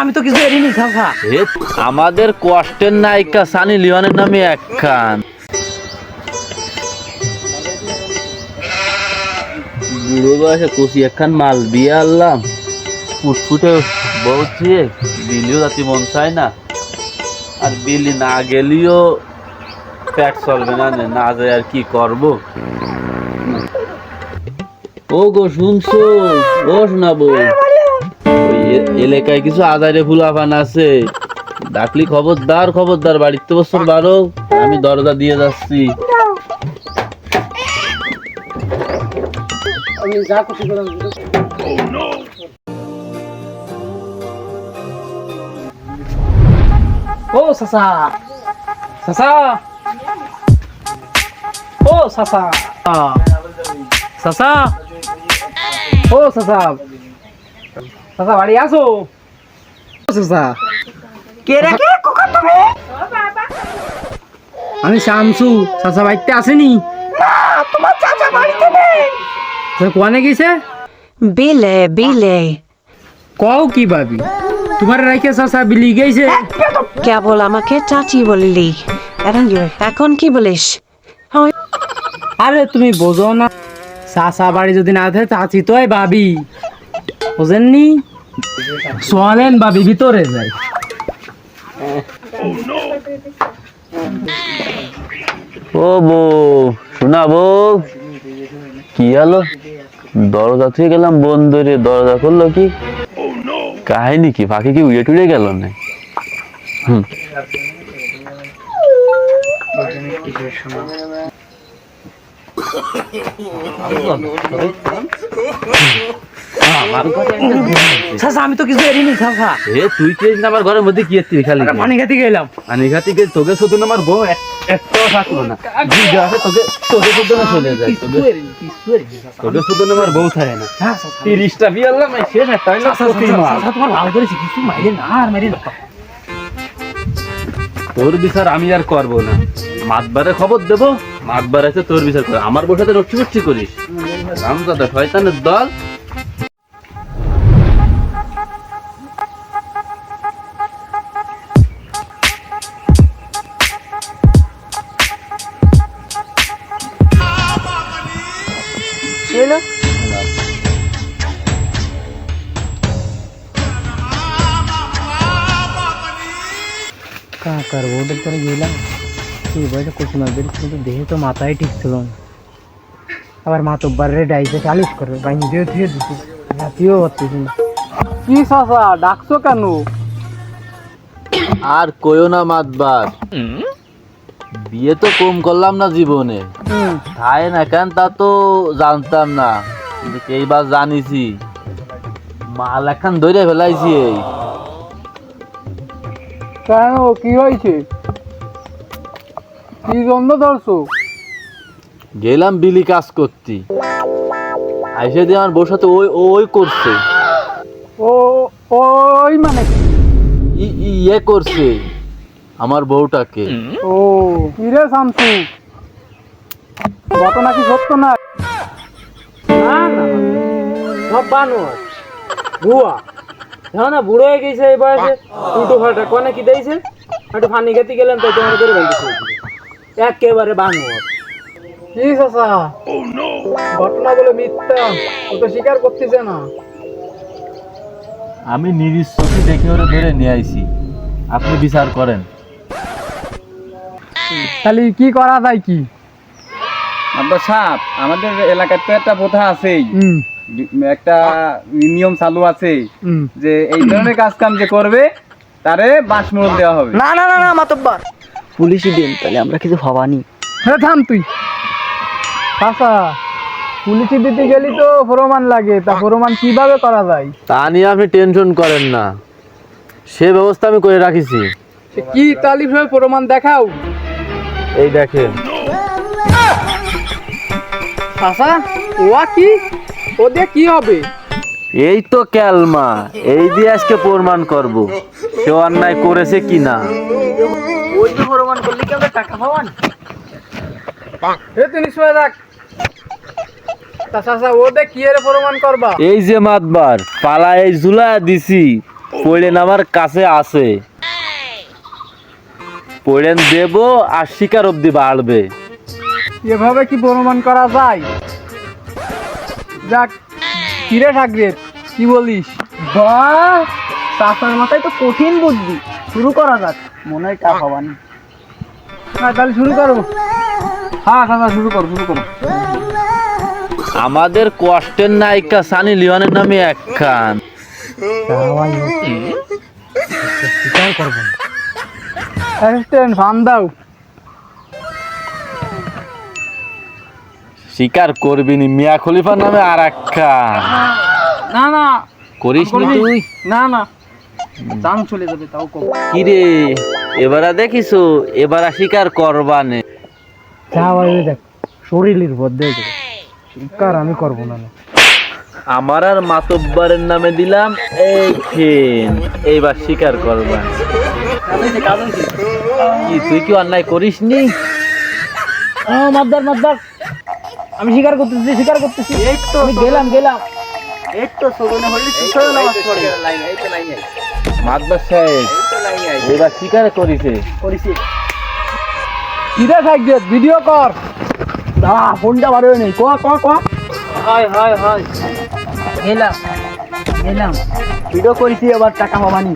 আমি তো কিছু এরিনি খাওয়া। আমাদের কষ্টের নায়িকা সানি লিওনের নামে একখান বুড়ো বয়সে কষি একখান মাল বিয়ে আনলাম, ফুটফুটে বউ দিয়ে বিলিও যাতে মন চায় না, আর বিলি না গেলেও পেট চলবে না, না যায় আর কি করবো। ও গো শুনছো? ও শোনাবো, এলাকায় কিছু আদারে ফুলাফান আছে, ডাকলি খবরদার খবরদার বাড়িতে বছর বারো, আমি দরজা দিয়ে যাচ্ছি। ও সাসা সাসা, ও সাসা সাসা, ও সাসা সাসা বাড়ি আসো। সাসা কে রেখে কখন তুমি? আমি শামসু। সাসা বাড়িতে আসেনি? না, তোমার চাচা বাড়িতে নেই। কোয়ানে গেছে? বিলে বিলে। কও কি ভাবি, তোমার রাইখে সাসা বিলি গেছে? কেবল আমাকে চাচি বললি, এখন কি বলিস? আরে তুমি বোঝো না, সাসা বাড়ি যদি না থাকে চাচি তো ভাবি, বোঝেননি? চলেন ভাবি ভিতরে যাই। ও বউ, শোনা বউ, কি হলো? দরজা থেকে গেলাম বন্ধ রে, দরজা করলো কি? কাহিনী কি? ফাঁকে কি উড়ে টুড়ে গেল না? আমি তো কিছু এরিনি খাওয়া। তুই কি আমার ঘরের মধ্যে কি এসছিস? খালি পানি খাতে গেলাম। পানি খাতে গিয়ে তোকে শুধু আমার বউ একটাও থাকলো না, তোকে তোকে শুধু না চলে যায়, তোকে শুধু আমার বউ থাকে না। 30টা বিয়ে আনলাম, শেষ একটা তোমার ভালো করেছি, কিছু মাইরে না আর মাইরে না। তোর বিচার আমি আর করবো না, মাতবারে খবর দেবো, মাতবার আছে তোর বিচার করে। আমার বসাতে রক্ষি করিস রামজাদা শয়তানের দল। কাকার বোর্ডের করে গেলাম, এই বয়সে কোচিমাদের কিন্তু দেহে তো মাথায় ঠিক ছিল না। আবার মাতব্বারে ডাইসে চালিশ করবে, বাইনি দিয়ে ধুয়ে দিচ্ছি, রাতিও হচ্ছিস না। কি চাচা ডাকছো কেন? আর কইও না মাতবার, বিয়ে তো কম করলাম না জীবনে, খায় না কেন তা তো জানতাম না, কিন্তু এইবার জানিছি মাল এখন ধরে ফেলাইছি। এই কেন, কি হয়েছে? কি জন্য ধরছো? গেলাম বিলি কাজ করতে, আইসে দিয়ে আমার বউর সাথে ওই ওই করছে। ও ওই মানে ইয়ে করছে আমার বউটাকে। ও কি রে শামসু, ঘটনা কি সত্য না? না না, সব বানোয়ার ভুয়া। না বুড়ো হয়ে গেছে এই বয়সে, উল্টো ফাল্টা কোনে কি দিয়েছে, একটু ফানি খেতে গেলাম তাই তোমার করে বলতে একেবারে বানোয়ার। কি চাচা, ঘটনাগুলো মিথ্যা, ও তো স্বীকার করতেছে না। আমি নিজ চোখে দেখে ওরা ধরে নিয়ে আইছি, আপনি বিচার করেন। তাহলে কি করা যায়? কি আব্বা সাহেব, আমাদের এলাকায় তো একটা প্রথা আছেই, একটা নিয়ম চালু আছে যে এই ধরনের কাজ কাম যে করবে তারে বাঁশমূল দেওয়া হবে। না না না না মাতব্বর, পুলিশই দেন, তাহলে আমরা কিছু ভাবানি। হ্যাঁ থাম তুই। আচ্ছা, পুলিশে দিতে গেলি তো প্রমাণ লাগে, তা প্রমাণ কিভাবে করা যায়? তা নিয়ে আপনি টেনশন করেন না, সে ব্যবস্থা আমি করে রাখিছি। কি তালিফ হয়ে প্রমাণ দেখাও। এই দেখেন। আচ্ছা, ওয়া কি, ও দিয়ে কি হবে? এই তো ক্যালমা, এই দিয়ে আজকে প্রমাণ করব সে অন্যায় করেছে কিনা। ওই তো প্রমাণ করলে কি আমরা টাকা পাওয়ান? এ তিনি শুয়ে দেখ, তা চাচা ওতে কি এর প্রমাণ করবা? এই যে মাতবার পালা এই ঝুলা দিছি পড়েন আমার কাছে আছে, পড়েন দেব আর শিকার অব্দি বাড়বে। এভাবে কি প্রমাণ করা যায়? যাক, কিরে সাগরেদ, কি বলিস? বাহ, চাচার মাথায় তো কঠিন বুদ্ধি। শুরু করা যাক, মনে হয় টাকা হবানি। হ্যাঁ তাহলে শুরু করো। হ্যাঁ চাচা শুরু করো, শুরু করো। আমাদের কষ্টের নায়িকা সানি লিওনের নামে একখান অ্যাসিস্ট্যান্ট ফান দাও। শিকার করবি নি মিয়া খলিফার নামে আর একখান না না করিস নি তুই? না না, দাম চলে যাবে, তাও কম। কিরে এবারা দেখিস, এবারা শিকার করবানে যা ভাই দেখ, শরীরের বদলে যাবে। শিকার আমি করবো না। আমার আর মাতব্বরের নামে দিলাম এই খেন, এইবার শিকার করবা। কি তুই কি অন্যায় করিস নি? মাদ্দার মাদ্দার, আমি স্বীকার করতেছি, স্বীকার করতেছি। আমি গেলাম একটু সরনে হলি পিছনে নামাজ পড়ে মাতবার সাহেব এবার শিকার করিছে। করিছি। কিরে থাকবে, ভিডিও কর। দাঁড়া, ফোনটা বার হয়ে নেই। হয় গেলাম ভিডিও করেছি, এবার টাকা পাবানি।